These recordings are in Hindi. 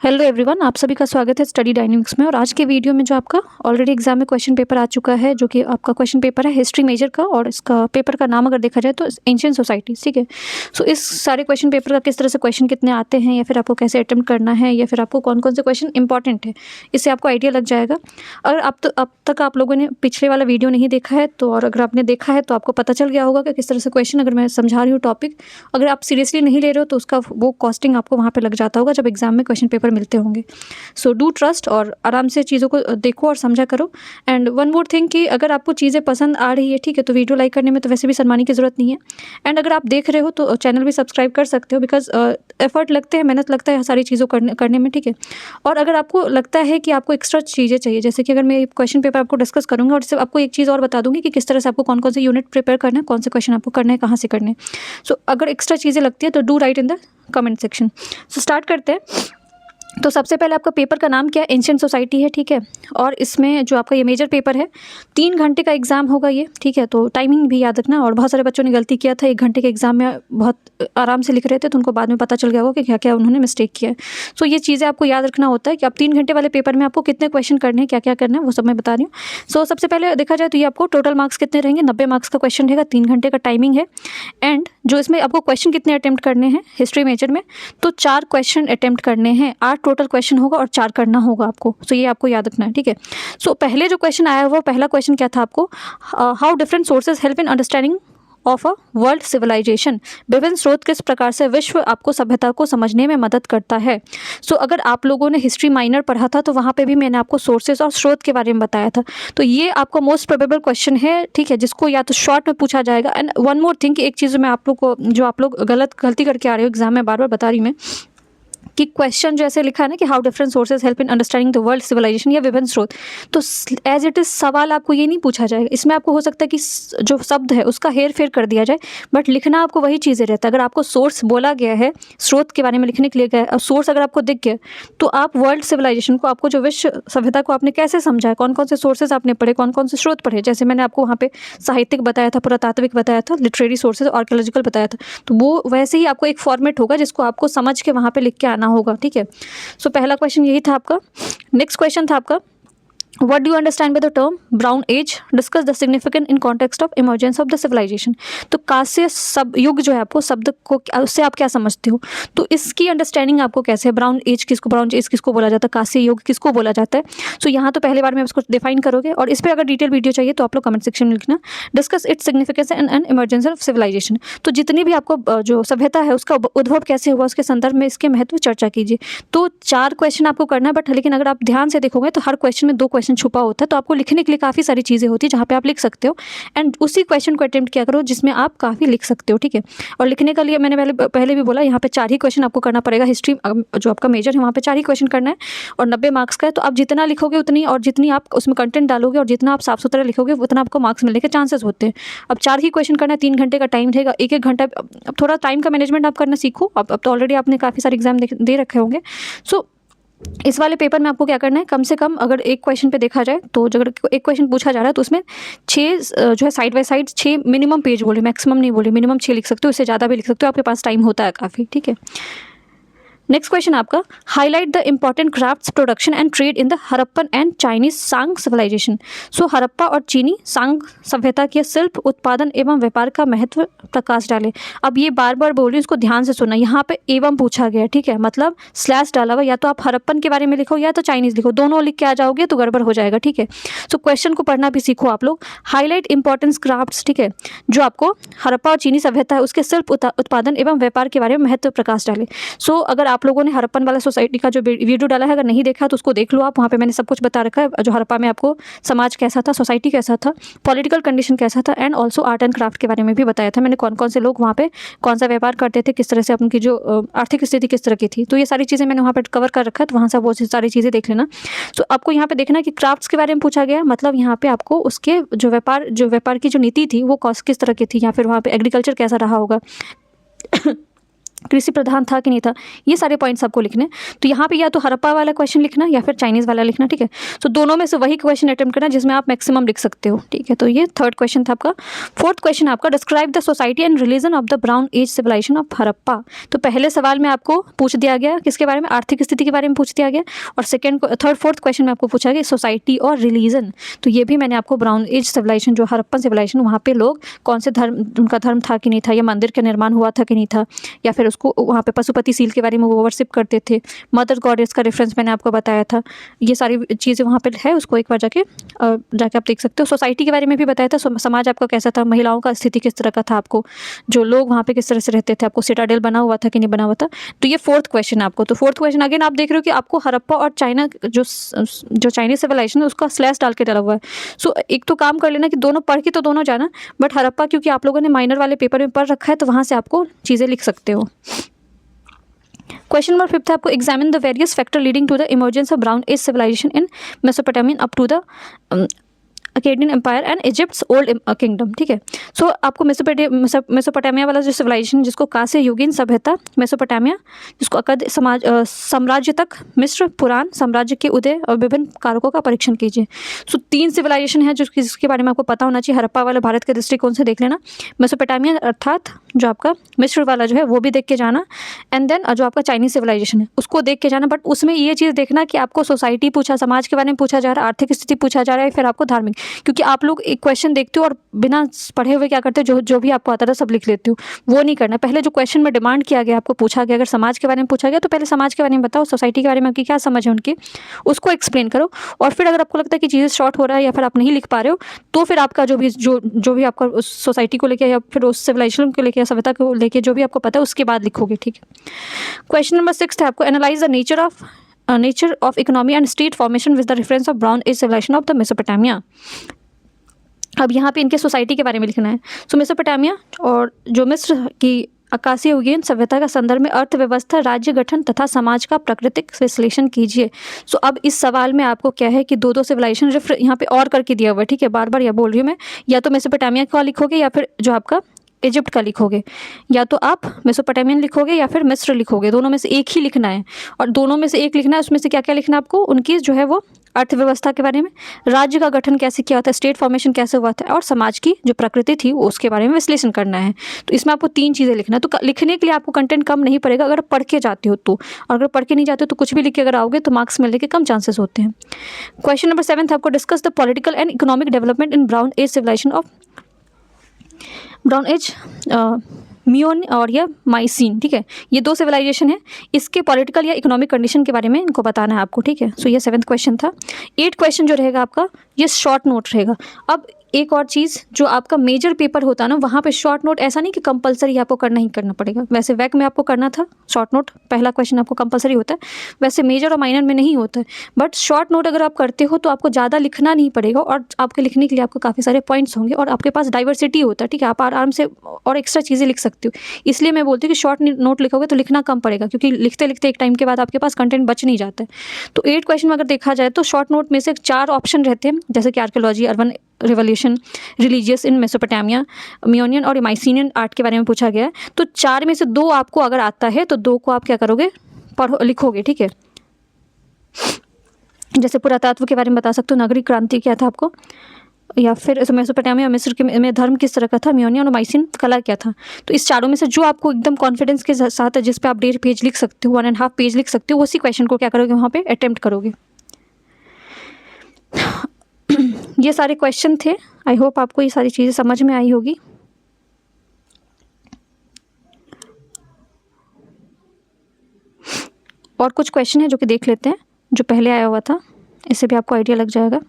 हेलो एवरीवन, आप सभी का स्वागत है स्टडी डायनेमिक्स में। और आज के वीडियो में जो आपका ऑलरेडी एग्जाम में क्वेश्चन पेपर आ चुका है, जो कि आपका क्वेश्चन पेपर है हिस्ट्री मेजर का, और इसका पेपर का नाम अगर देखा जाए तो एंशिएंट सोसाइटी, ठीक है। सो इस सारे क्वेश्चन पेपर का किस तरह से क्वेश्चन कितने आते हैं, या फिर आपको कैसे अटेम्प्ट करना है, या फिर आपको कौन कौन से क्वेश्चन इंपॉर्टेंट है, इससे आपको आइडिया लग जाएगा। अगर अब तक आप लोगों ने पिछले वाला वीडियो नहीं देखा है तो, और अगर आपने देखा है तो आपको पता चल गया होगा कि किस तरह से क्वेश्चन, अगर मैं समझा रही हूँ टॉपिक, अगर आप सीरियसली नहीं ले रहे हो तो उसका वो कॉस्टिंग आपको वहाँ पे लग जाता होगा जब एग्जाम में क्वेश्चन पेपर मिलते होंगे। सो डू ट्रस्ट और आराम से चीज़ों को देखो और समझा करो। एंड वन मोर थिंग कि अगर आपको चीज़ें पसंद आ रही है, ठीक है, तो वीडियो लाइक करने में तो वैसे भी शर्माने की ज़रूरत नहीं है। एंड अगर आप देख रहे हो तो चैनल भी सब्सक्राइब कर सकते हो, बिकॉज एफर्ट लगते हैं, मेहनत लगता है सारी चीज़ों करने में, ठीक है। और अगर आपको लगता है कि आपको एक्स्ट्रा चीज़ें चाहिए, जैसे कि अगर मैं क्वेश्चन पेपर आपको डिस्कस करूँगा और इससे आपको एक चीज़ और बता दूँगी कि किस तरह से आपको कौन कौन से यूनिट प्रिपेयर करना है, कौन से क्वेश्चन आपको करना है, कहाँ से करने हैं। सो अगर एक्स्ट्रा चीज़ें लगती है तो do right in the comment section. So start करते हैं। तो सबसे पहले आपका पेपर का नाम क्या है? एंशिएंट सोसाइटी है, ठीक है। और इसमें जो आपका ये मेजर पेपर है, 3 घंटे का एग्ज़ाम होगा ये, ठीक है। तो टाइमिंग भी याद रखना। और बहुत सारे बच्चों ने गलती किया था, 1 घंटे के एग्ज़ाम में बहुत आराम से लिख रहे थे, तो उनको बाद में पता चल गया होगा कि क्या क्या उन्होंने मिस्टेक किया है। सो ये चीज़ें आपको याद रखना होता है कि आप 3 घंटे वाले पेपर में आपको कितने क्वेश्चन करने हैं, क्या क्या करना है, वो सब मैं बता रही हूँ। सो सबसे पहले देखा जाए तो ये आपको टोटल मार्क्स कितने रहेंगे, 90 मार्क्स का क्वेश्चन रहेगा, 3 घंटे का टाइमिंग है। एंड जो इसमें आपको क्वेश्चन कितने अटेम्प्ट करने हैं हिस्ट्री मेजर में, तो 4 क्वेश्चन अटेम्प्ट करने हैं। 8 टोटल क्वेश्चन होगा और 4 करना होगा आपको। सो ये आपको याद रखना है, ठीक है। सो पहले जो क्वेश्चन आया हुआ, पहला क्वेश्चन क्या था आपको? How different sources help in understanding of a world civilisation. विभिन्न स्रोत किस प्रकार से विश्व आपको सभ्यता को समझने में मदद करता है। सो अगर आप लोगों ने हिस्ट्री माइनर पढ़ा था तो वहाँ पे भी मैंने आपको सोर्सेज और स्रोत के बारे में बताया था। तो ये आपको मोस्ट प्रोबेबल क्वेश्चन है, ठीक है, जिसको या तो शॉर्ट में पूछा जाएगा। एंड वन मोर थिंग कि एक चीज़ मैं आप लोग को, जो आप लोग गलती करके आ रहे हो एग्जाम में, बार बार बता रही मैं कि क्वेश्चन जो ऐसे लिखा है ना कि how different sources help in understanding the world civilisation, या विभिन्न स्रोत, तो एज इट इज सवाल आपको ये नहीं पूछा जाएगा। इसमें आपको हो सकता है कि जो शब्द है उसका हेर फेर कर दिया जाए, बट लिखना आपको वही चीज़ें रहता है। अगर आपको सोर्स बोला गया है, स्रोत के बारे में लिखने के लिए गया है, और सोर्स अगर आपको दिख गया, तो आप वर्ल्ड सिविलाइजेशन को, आपको जो विश्व सभ्यता को आपने कैसे समझा है, कौन कौन से सोर्सेज आपने पढ़े, कौन कौन से स्रोत पढ़े, जैसे मैंने आपको वहाँ पे साहित्यिक बताया था, पुरातात्विक बताया था, लिटरेरी सोर्सेज, आर्कियोलॉजिकल बताया था, तो वो वैसे ही आपको एक फॉर्मेट होगा जिसको आपको समझ के वहाँ पे लिख के आना होगा, ठीक है। सो पहला क्वेश्चन यही था आपका। नेक्स्ट क्वेश्चन था आपका, What do you understand by the term Brown Age? Discuss the significance in context of emergence of the civilization. तो कांस्य सब युग जो है, आपको शब्द को उससे आप क्या समझते हो, तो इसकी अंडरस्टैंडिंग आपको कैसे है। ब्राउन एज किसको बोला जाता है, कांस्य युग किसको बोला जाता है। सो यहाँ तो पहले बार में इसको डिफाइन करोगे, और इस पर अगर डिटेल वीडियो चाहिए तो आप लोग कमेंट सेक्शन में लिखना। Discuss its significance and emergence of civilisation. तो जितनी भी आपको जो सभ्यता है उसका उद्भव कैसे हुआ, उसके संदर्भ में इसके महत्व चर्चा कीजिए। तो 4 क्वेश्चन आपको करना है, बट लेकिन अगर आप ध्यान से देखोगे तो हर क्वेश्चन में 2 क्वेश्चन छुपा होता है, तो आपको लिखने के लिए काफ़ी सारी चीज़ें होती है जहाँ पे आप लिख सकते हो। एंड उसी क्वेश्चन को अटेम्प्ट किया करो जिसमें आप काफ़ी लिख सकते हो, ठीक है। और लिखने के लिए मैंने पहले भी बोला, यहाँ पे 4 ही क्वेश्चन आपको करना पड़ेगा। हिस्ट्री जो आपका मेजर है वहाँ पे 4 ही क्वेश्चन करना है, और 90 मार्क्स का है। तो आप जितना लिखोगे उतनी, और जितनी आप उसमें कंटेंट डालोगे और जितना आप साफ सुथरा लिखोगे उतना आपको मार्क्स मिलने के चांसेस होते हैं। अब 4 ही क्वेश्चन करना है, 3 घंटे का टाइम रहेगा, 1-1 घंटा। अब थोड़ा टाइम का मैनेजमेंट आप करना सीखो। अब तो ऑलरेडी आपने काफ़ी सारे एग्जाम दे रखे होंगे। सो इस वाले पेपर में आपको क्या करना है, कम से कम अगर एक क्वेश्चन पे देखा जाए तो, अगर एक क्वेश्चन पूछा जा रहा है तो उसमें 6 जो है side by side 6 minimum page बोले, मैक्सिमम नहीं बोले, मिनिमम 6 लिख सकते हो, इससे ज़्यादा भी लिख सकते हो, आपके पास टाइम होता है काफ़ी, ठीक है। नेक्स्ट क्वेश्चन आपका, highlight the important crafts production and trade in the Harappan and Chinese सांग सिविलाइजेशन। सो हड़प्पा और चीनी सांग सभ्यता के शिल्प उत्पादन एवं व्यापार का महत्व प्रकाश डाले। अब ये बार बार बोल रही हूँ, इसको ध्यान से सुनना। यहाँ पे एवं पूछा गया, ठीक है, मतलब स्लैश डाला हुआ, या तो आप हड़प्पन के बारे में लिखो या तो चाइनीज लिखो, दोनों लिख के आ जाओगे तो गड़बड़ हो जाएगा, ठीक है। सो क्वेश्चन को पढ़ना भी सीखो आप लोग। हाईलाइट इंपॉर्टेंस क्राफ्ट्स, ठीक है, जो आपको हड़प्पा और चीनी सभ्यता है उसके शिल्प उत्पादन एवं व्यापार के बारे में महत्व प्रकाश डाले। सो अगर आप लोगों ने हड़प्पन वाला सोसाइटी का जो वीडियो डाला है, अगर नहीं देखा तो उसको देख लो आप, वहाँ पे मैंने सब कुछ बता रखा है। जो हड़प्पा में आपको समाज कैसा था, सोसाइटी कैसा था, पॉलिटिकल कंडीशन कैसा था, and also art and craft के बारे में भी बताया था मैंने, कौन कौन से लोग वहाँ पे कौन सा व्यापार करते थे, किस तरह से उनकी जो आर्थिक स्थिति किस तरह की थी। तो ये सारी चीज़ें मैंने वहाँ पर कवर कर रखा है, तो वहाँ से वो सारी चीज़ें देख लेना। सो आपको यहाँ पे देखना कि क्राफ्ट्स के बारे में पूछा गया, मतलब यहाँ पे आपको उसके जो व्यापार की जो नीति थी वो किस तरह की थी, या फिर वहाँ पे एग्रीकल्चर कैसा रहा होगा कृषि प्रधान था कि नहीं था, ये सारे पॉइंट्स आपको लिखने। तो यहाँ पे या तो हड़प्पा वाला क्वेश्चन लिखना या फिर चाइनीज़ वाला लिखना, ठीक है। तो दोनों में से वही क्वेश्चन अटेम्प्ट करना जिसमें आप मैक्सिमम लिख सकते हो, ठीक है। तो ये थर्ड क्वेश्चन था आपका। फोर्थ क्वेश्चन आपका, describe the society and religion of the brown age civilisation of Harappa. तो पहले सवाल में आपको पूछ दिया गया किसके बारे में, आर्थिक स्थिति के बारे में पूछ दिया गया, और फोर्थ क्वेश्चन में आपको पूछा गया सोसाइटी और रिलीजन। तो ये भी मैंने आपको ब्राउन एज सिविलाइजेशन जो हड़प्पन सिविलाइजेशन, वहाँ पे लोग कौन से धर्म, उनका धर्म था कि नहीं था, या मंदिर का निर्माण हुआ था कि नहीं था, या फिर उसको वहाँ पे पशुपति सील के बारे में वो वर्शिप करते थे, मदर गॉडेस का रेफरेंस मैंने आपको बताया था। ये सारी चीज़ें वहाँ पे है, उसको एक बार जाके आप देख सकते हो। सोसाइटी के बारे में भी बताया था, समाज आपका कैसा था, महिलाओं का स्थिति किस तरह का था, आपको जो लोग वहाँ पे किस तरह से रहते थे, आपको सिटाडेल बना हुआ था कि नहीं बना हुआ था। तो ये फोर्थ क्वेश्चन आपको। तो फोर्थ क्वेश्चन अगेन आप देख रहे हो कि आपको हड़प्पा और चाइना जो चाइनीज सिविलाइजेशन है उसका स्लैश डाल के डाला हुआ है। सो एक तो काम कर लेना कि दोनों पढ़ के तो दोनों जाना, बट हड़प्पा क्योंकि आप लोगों ने माइनर वाले पेपर में पढ़ रखा है तो वहाँ से आपको चीज़ें लिख सकते हो। क्वेश्चन नंबर 5 है आपको, examine the various factor leading to the emergence of brown age civilisation in Mesopotamian up to the Akkadian empire and Egypt's old kingdom, ठीक है। सो आपको मेसोपोटामिया वाला जो सिविलाइजेशन जिसको कांस्य युगीन सभ्यता मेसोपोटामिया, जिसको अकद साम्राज्य तक मिस्र पुरान साम्राज्य के उदय और विभिन्न कारकों का परीक्षण कीजिए। सो 3 सिविलाइजेशन है जिसके बारे में आपको पता होना चाहिए। हड़प्पा वाला भारत के दृष्टिकोण से देख लेना, मेसोपोटामिया अर्थात जो आपका मिस्र वाला जो है वो भी देख के जाना, एंड देन जो आपका चाइनीज सिविलाइजेशन है उसको देख के जाना। बट उसमें ये चीज़ देखना कि आपको सोसाइटी पूछा, समाज के बारे में पूछा जा रहा है, आर्थिक स्थिति पूछा जा रहा है, फिर आपको धार्मिक, क्योंकि आप लोग एक क्वेश्चन देखते हो और बिना पढ़े हुए क्या करते हो, जो भी आपको आता था सब लिख लेते हो, वो नहीं करना। पहले जो क्वेश्चन में डिमांड किया गया, आपको पूछा गया, अगर समाज के बारे में पूछा गया तो पहले समाज के बारे में बताओ, सोसाइटी के बारे में आपकी क्या समझ है उनकी, उसको एक्सप्लेन करो। और फिर अगर आपको लगता है कि चीज़ें शॉर्ट हो रहा है या फिर आप नहीं लिख पा रहे हो, तो फिर आपका जो भी आपका उस सोसाइटी को लेकर या फिर उस सिविलाइजेशन को लेकर या सभ्यता को लेकर जो भी आपको पता है उसके बाद लिखोगे, ठीक है। क्वेश्चन नंबर 6 है आपको, analyse the nature of economy and state formation with the reference of brown age civilisation of the Mesopotamia. अब यहाँ पे इनके सोसाइटी के बारे में लिखना है। सो मेसोपोटामिया और जो मिस्र की आकाशीय युगीन सभ्यता का संदर्भ में अर्थव्यवस्था, राज्य गठन तथा समाज का प्राकृतिक विश्लेषण कीजिए। सो अब इस सवाल में आपको क्या है कि दो सिविलाइजेशन रेफर यहाँ पे और करके दिया हुआ है, ठीक है। बार बार या बोल रही हूँ मैं, या तो मेसोपोटामिया का लिखोगे या फिर जो आपका इजिप्ट का लिखोगे, या तो आप मेसोपोटामियन लिखोगे या फिर मिस्र लिखोगे, दोनों में से एक ही लिखना है। और दोनों में से एक लिखना है, उसमें से क्या क्या लिखना है आपको, उनकी जो है वो अर्थव्यवस्था के बारे में, राज्य का गठन कैसे किया होता है, स्टेट फॉर्मेशन कैसे हुआ था, और समाज की जो प्रकृति थी उसके बारे में विश्लेषण करना है। तो इसमें आपको 3 चीज़ें लिखना है। तो लिखने के लिए आपको कंटेंट कम नहीं पड़ेगा अगर पढ़ के जाते हो तो, और अगर पढ़ के नहीं जाते हो तो कुछ भी लिख के अगर आओगे तो मार्क्स मिलने के कम चांसेस होते हैं। क्वेश्चन नंबर 7 आपको, discuss the political and economic development in bronze age civilisation of brown age Minoan और या माइसिन, ठीक है। ये 2 सिविलाइजेशन है, इसके पॉलिटिकल या इकोनॉमिक कंडीशन के बारे में इनको बताना है आपको, ठीक है। सो ये 7th क्वेश्चन था। 8th क्वेश्चन जो रहेगा आपका, ये शॉर्ट नोट रहेगा। अब एक और चीज़, जो आपका मेजर पेपर होता है ना, वहाँ पे शॉर्ट नोट ऐसा नहीं कि कंपलसरी आपको करना ही करना पड़ेगा। वैसे वैक में आपको करना था शॉर्ट नोट, पहला क्वेश्चन आपको कंपलसरी होता है, वैसे मेजर और माइनर में नहीं होता है। बट शॉर्ट नोट अगर आप करते हो तो आपको ज़्यादा लिखना नहीं पड़ेगा, और आपके लिखने के लिए आपको काफ़ी सारे पॉइंट्स होंगे, और आपके पास डाइवर्सिटी होता है, ठीक है। आप आराम से और एक्स्ट्रा चीज़ें लिख सकते हो। इसलिए मैं बोलती हूँ कि शॉर्ट नोट लिखोगे तो लिखना कम पड़ेगा, क्योंकि लिखते लिखते एक टाइम के बाद आपके पास कंटेंट बच नहीं जाता है। तो 8 क्वेश्चन में अगर देखा जाए तो शॉर्ट नोट में से 4 ऑप्शन रहते हैं, जैसे कि archaeology, urban revolution, religious in Mesopotamia, Minoan और माइसिनियन आर्ट के बारे में पूछा गया है। तो 4 में से 2 आपको अगर आता है तो 2 को आप क्या करोगे, लिखोगे, ठीक है। जैसे पुरातत्व के बारे में बता सकते हो, नागरिक क्रांति क्या था आपको, या फिर मेसोपोटामिया और मिस्र के में धर्म किस तरह का था, मियोनियन और माइसिन कला क्या था। तो इस 4 में से जो आपको एकदम कॉन्फिडेंस के साथ है, जिस पे आप 1.5 पेज लिख सकते हो, 1.5 पेज लिख सकते हो, उसी क्वेश्चन को क्या करोगे वहाँ पे अटेम्प्ट करोगे। ये सारे क्वेश्चन थे। आई होप आपको ये सारी चीज़ें समझ में आई होगी। और कुछ क्वेश्चन है जो कि देख लेते हैं, जो पहले आया हुआ था, इससे भी आपको आइडिया लग जाएगा।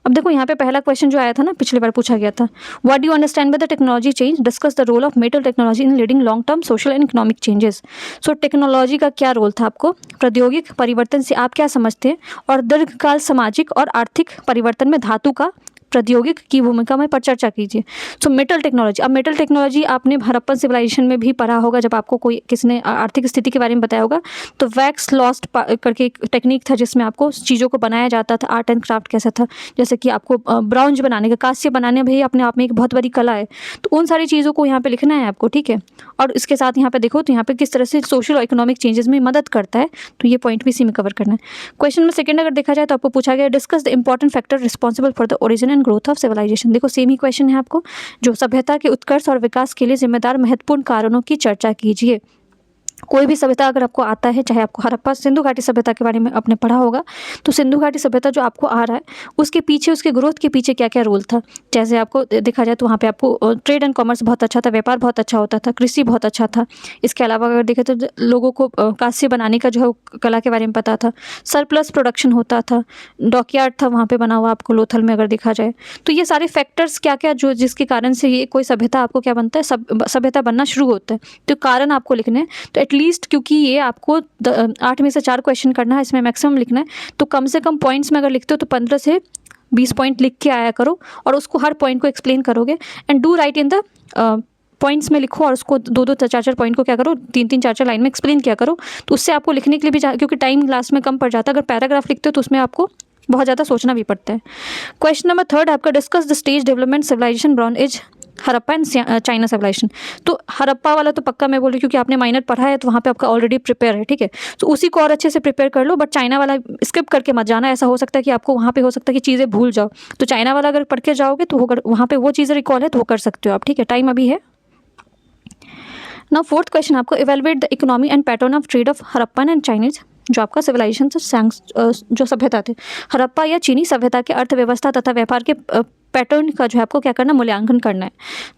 अब देखो यहाँ पे पहला क्वेश्चन जो आया था ना, पिछली बार पूछा गया था, what do you understand by the technology change, discuss the role of metal technology in leading long term social and economic changes. So technology का क्या रोल था, आपको प्रौद्योगिक परिवर्तन से आप क्या समझते हैं, और दीर्घकाल सामाजिक और आर्थिक परिवर्तन में धातु का प्रौद्योगिकी की भूमिका में पर चर्चा कीजिए। सो मेटल टेक्नोलॉजी, अब मेटल टेक्नोलॉजी आपने हड़प्पन सिविलाइजेशन में भी पढ़ा होगा, जब आपको कोई किसी ने आर्थिक स्थिति के बारे में बताया होगा। तो वैक्स लॉस्ट करके एक टेक्निक था जिसमें आपको चीज़ों को बनाया जाता था, आर्ट एंड क्राफ्ट कैसा था, जैसे कि आपको ब्रॉन्ज बनाने का, कांस्य बनाने भी अपने आप में एक बहुत बड़ी कला है। तो उन सारी चीज़ों को यहाँ पे लिखना है आपको, ठीक है। और इसके साथ यहाँ पे देखो तो यहाँ पे किस तरह से सोशल और इकोनॉमिक चेंजेस में मदद करता है, तो ये पॉइंट भी इसी में कवर करना है। क्वेश्चन नंबर सेकंड अगर देखा जाए तो आपको पूछा गया discuss the important factor responsible for the origin and growth of civilisation. देखो सेम ही क्वेश्चन है आपको, जो सभ्यता के उत्कर्ष और विकास के लिए जिम्मेदार महत्वपूर्ण कारणों की चर्चा कीजिए। कोई भी सभ्यता अगर आपको आता है, चाहे आपको हड़प्पा सिंधु घाटी सभ्यता के बारे में आपने पढ़ा होगा, तो सिंधु घाटी सभ्यता जो आपको आ रहा है उसके पीछे, उसके ग्रोथ के पीछे क्या क्या रोल था। जैसे आपको देखा जाए तो वहाँ पे आपको ट्रेड एंड कॉमर्स बहुत अच्छा था, व्यापार बहुत अच्छा होता था, कृषि बहुत अच्छा था। इसके अलावा अगर देखें तो लोगों को कांस्य बनाने का जो है कला के बारे में पता था, सरप्लस प्रोडक्शन होता था, डॉकयार्ड था वहाँ पर बना हुआ आपको लोथल में अगर देखा जाए। तो ये सारे फैक्टर्स क्या क्या जो जिसके कारण से ये कोई सभ्यता आपको क्या बनता है, सभ्यता बनना शुरू होता है, तो कारण आपको लिखने हैं। तो एटलीस्ट क्योंकि ये आपको 8 में से 4 क्वेश्चन करना है, इसमें मैक्सिमम लिखना है, तो कम से कम पॉइंट्स में अगर लिखते हो तो 15 से 20 पॉइंट लिख के आया करो, और उसको हर पॉइंट को एक्सप्लेन करोगे। And do right in the points में लिखो, और उसको 2-2 4-4 पॉइंट को क्या करो, 3-3 4-4 लाइन में एक्सप्लेन किया करो। तो उससे आपको लिखने के लिए भी क्योंकि टाइम लास्ट में कम पड़ जाता है, अगर पैराग्राफ लिखते हो तो उसमें आपको बहुत ज़्यादा सोचना भी पड़ता है। क्वेश्चन नंबर थर्ड आपका discuss the stage development civilisation bronze age Harappa and China civilisation. तो हड़प्पा वाला तो पक्का मैं बोल रही हूँ क्योंकि आपने माइनर पढ़ा है, तो वहाँ पे आपका ऑलरेडी प्रिपेयर है, ठीक है। तो उसी को और अच्छे से प्रिपेयर कर लो, बट चाइना वाला स्किप करके मत जाना। ऐसा हो सकता है कि आपको वहाँ पे हो सकता है कि चीज़ें भूल जाओ, तो चाइना वाला अगर पढ़ के जाओगे तो वहाँ पे वो चीज़ें रिकॉल है तो वो कर सकते हो आप, ठीक है, टाइम अभी है। नाउ फोर्थ क्वेश्चन आपको evaluate the economy and pattern of trade off Harappan and Chinese, जो आपका सिविलाइजेशन से जो सभ्यता थे, हड़प्पा या चीनी सभ्यता के अर्थव्यवस्था तथा व्यापार के पैटर्न का जो है आपको क्या करना, मूल्यांकन करना है।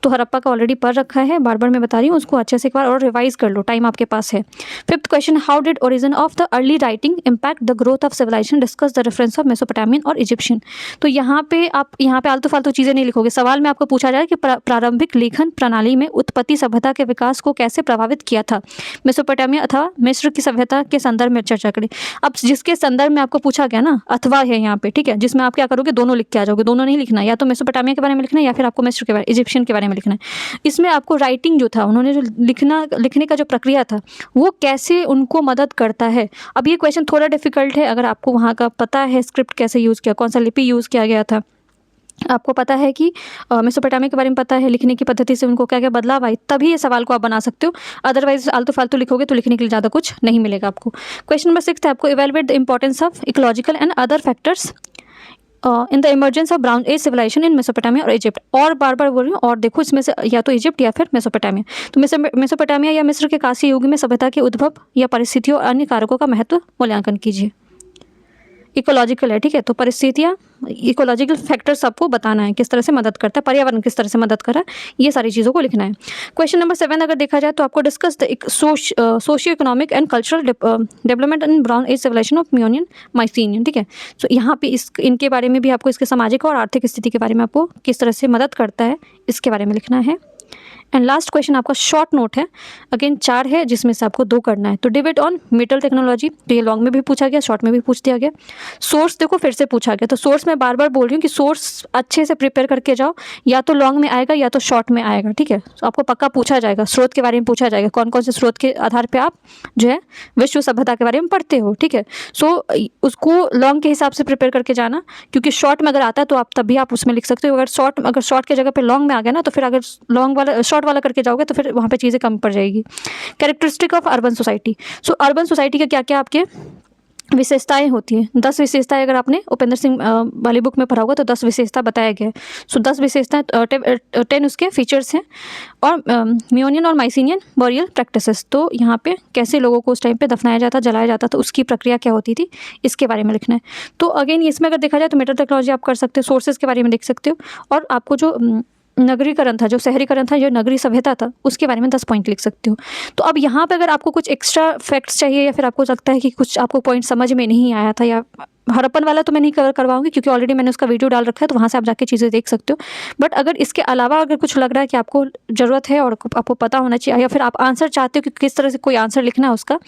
तो हड़प्पा का ऑलरेडी पढ़ रखा है, बार बार मैं बता रही हूँ, उसको अच्छे से एक बार और रिवाइज कर लो, टाइम आपके पास है। Fifth question, how did origin of the early writing impact the growth of civilisation, discuss the reference of Mesopotamian और इजिप्शियन। तो यहाँ पे आलतू फालतू चीज़ें नहीं लिखोगे, सवाल में आपको पूछा जाए कि प्रारंभिक लेखन प्रणाली में उत्पत्ति सभ्यता के विकास को कैसे प्रभावित किया था, मेसोपोटामिया अथवा मिस्र की सभ्यता के संदर्भ में चर्चा करें। अब जिसके संदर्भ में आपको पूछा गया ना, अथवा है यहाँ पे, ठीक है, जिसमें आप क्या करोगे, दोनों लिख के आ जाओगे, दोनों नहीं लिखना, या तो मेसोपोटामिया के बारे में लिखना है या फिर आपको मिस्र के बारे, इजिप्शियन के बारे में लिखना है। इसमें आपको राइटिंग जो था, उन्होंने जो लिखने का जो प्रक्रिया था वो कैसे उनको मदद करता है। अब ये क्वेश्चन थोड़ा डिफिकल्ट है, अगर आपको वहाँ का पता है स्क्रिप्ट कैसे यूज़ किया, कौन सा लिपि यूज़ किया गया था, आपको पता है कि मेसोपोटामिया के बारे में पता है, लिखने की पद्धति से उनको क्या क्या बदलाव आई, तभी ये सवाल को आप बना सकते हो। अदरवाइज आलतू फालतू लिखोगे तो लिखने के लिए ज़्यादा कुछ नहीं मिलेगा आपको। क्वेश्चन नंबर 6 है आपको evaluate the importance of ecological and other factors in the emergence of brown age civilisation in Mesopotamia और इजिप्ट। और बार बार बोल रही हूँ, और देखो इसमें से या तो इजिप्ट या फिर मेसोपोटामिया। तो मेसोपोटामिया या मिस्र के कांस्य युग में सभ्यता के उद्भव या परिस्थितियों और अन्य कारकों का महत्व मूल्यांकन कीजिए। इकोलॉजिकल है, ठीक है, तो परिस्थितियाँ, इकोलॉजिकल फैक्टर्स आपको बताना है, किस तरह से मदद करता है, पर्यावरण किस तरह से मदद कर रहा है, ये सारी चीज़ों को लिखना है। क्वेश्चन नंबर 7 अगर देखा जाए तो आपको discuss the socio economic and cultural development in bronze age civilisation of Minoan Mycenaean, ठीक है। तो यहाँ पे इनके बारे में भी आपको, इसके सामाजिक और आर्थिक स्थिति के बारे में आपको किस तरह से मदद करता है, इसके बारे में लिखना है। एंड लास्ट क्वेश्चन आपका शॉर्ट नोट है, अगेन 4 है जिसमें से आपको 2 करना है। तो डिबेट ऑन मेटल टेक्नोलॉजी, तो ये लॉन्ग में भी पूछा गया, शॉर्ट में भी पूछ दिया गया। सोर्स देखो फिर से पूछा गया, तो सोर्स मैं बार बार बोल रही हूँ कि सोर्स अच्छे से प्रिपेयर करके जाओ, या तो लॉन्ग में आएगा या तो शॉर्ट में आएगा, ठीक है। तो आपको पक्का पूछा जाएगा, स्रोत के बारे में पूछा जाएगा, कौन कौन से स्रोत के आधार पर आप जो है विश्व सभ्यता के बारे में पढ़ते हो, ठीक है। सो उसको लॉन्ग के हिसाब से प्रिपेयर करके जाना, क्योंकि शॉर्ट में अगर आता है तो आप तभी आप उसमें लिख सकते हो। अगर शॉर्ट की जगह पे लॉन्ग में आ गया ना, तो फिर अगर लॉन्ग वाला शॉर्ट वाला करके जाओगे तो फिर वहाँ पे चीज़ें कम पड़ जाएगी। Characteristic of urban society, so urban society के क्या क्या आपके विशेषताएं होती हैं, 10 विशेषताएं अगर आपने उपेंद्र सिंह वाली बुक में पढ़ा होगा तो 10 विशेषता बताया गया है। सो 10 विशेषताएं, 10 उसके फीचर्स हैं। और मियोनियन और माइसीनियन बॉरियल प्रैक्टिसेस, तो यहाँ पे कैसे लोगों को उस टाइम पे दफनाया जाता, जलाया जाता था, उसकी प्रक्रिया क्या होती थी, इसके बारे में लिखना है। तो अगेन इसमें अगर देखा जाए तो मेटल टेक्नोलॉजी आप कर सकते हो, सोर्सेज के बारे में लिख सकते हो, और आपको जो नगरीकरण था, जो शहरीकरण था, जो नगरी सभ्यता था, उसके बारे में 10 पॉइंट लिख सकते हो। तो अब यहाँ पे अगर आपको कुछ एक्स्ट्रा फैक्ट्स चाहिए, या फिर आपको लगता है कि कुछ आपको पॉइंट समझ में नहीं आया था, या हड़प्पन वाला तो मैं नहीं कवर करवाऊंगी क्योंकि ऑलरेडी मैंने उसका वीडियो डाल रखा है, तो वहाँ से आप जाके चीज़ें देख सकते हो। बट अगर इसके अलावा अगर कुछ लग रहा है कि आपको ज़रूरत है और आपको पता होना चाहिए, या फिर आप आंसर चाहते हो कि किस तरह से कोई आंसर लिखना है उसका,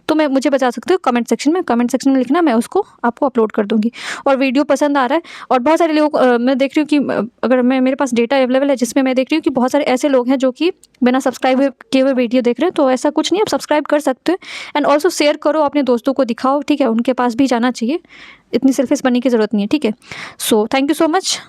तो मैं मुझे बता सकते हो कमेंट सेक्शन में लिखना, मैं उसको आपको अपलोड कर दूँगी। और वीडियो पसंद आ रहा है, और बहुत सारे लोग मैं देख रही हूँ कि अगर मेरे पास डेटा अवेलेबल है जिसमें मैं देख रही हूँ कि बहुत सारे ऐसे लोग हैं जो कि बिना सब्सक्राइब किए हुए वीडियो देख रहे हैं। तो ऐसा कुछ नहीं, आप सब्सक्राइब कर सकते हो एंड ऑल्सो शेयर करो, अपने दोस्तों को दिखाओ, ठीक है, उनके पास भी जाना चाहिए। इतनी सेल्फिश बनने की ज़रूरत नहीं है, ठीक है। So thank you so much.